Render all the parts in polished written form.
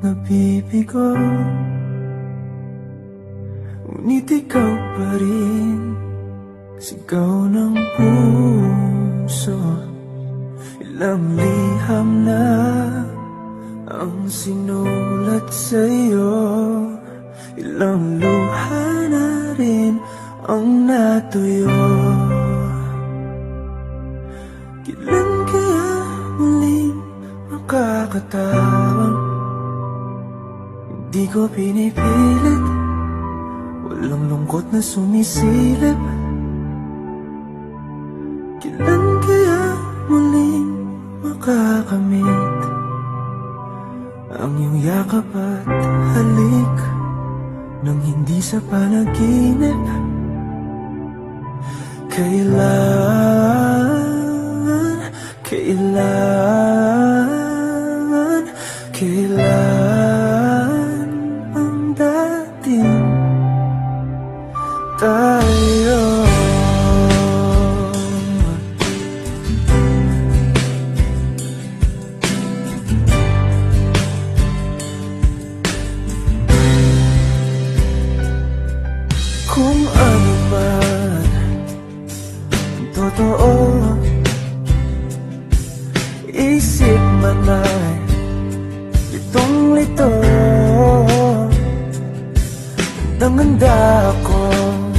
nabibigo, ngunit ikaw pa rin, sigaw ng puso. Ilang liham na ang sinulat sa'yo, ilang luha na rin ang natuyo. Kailan kaya muling makakatawang hindi ko pinipilit, walang lungkot na sumisilip. Kailan kaya muling makakamit ang iyong yakap at halik nang hindi sa panaginip? Kailan ang dating tayo? Kung ano man ang totoo, isip man ay litong-lito, handang-handa akong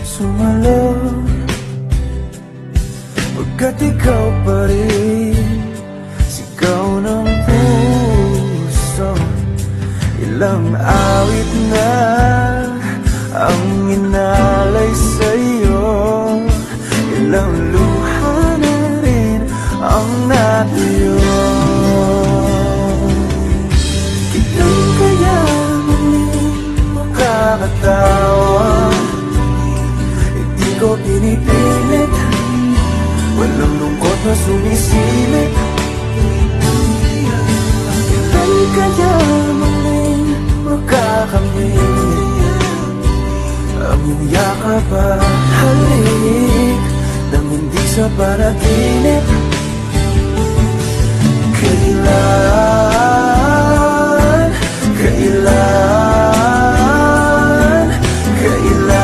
sumalo, pagkat ikaw pa rin, sigaw ng puso. Ilang awit na ang inalay sa'yo, ilang luha na rin ang natuyo. Kailan kaya muling makakatawa, hindi ko pinipilit, walang lungkot na sumisilip. Kailan kaya muling makakamit ang iyong yakap at halik nang hindi sa panaginip? Kailan, kailan, kailan,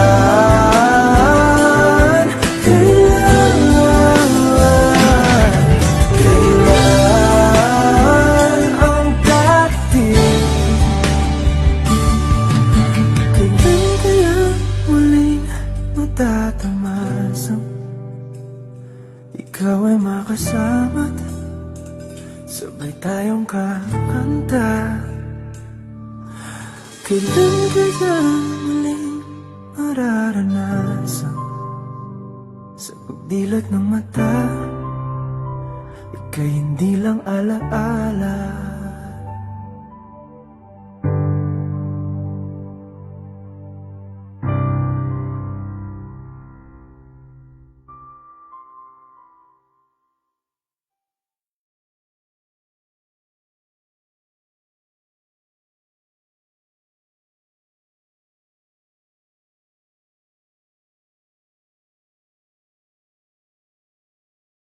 kailan, kailan ang dating? Kailan kaya muling matatamasang ikaw ay makasama't sabay tayong kakanta? Kailan kaya muling mararanasan sa pagdilat ng mata, ika'y hindi lang alaala?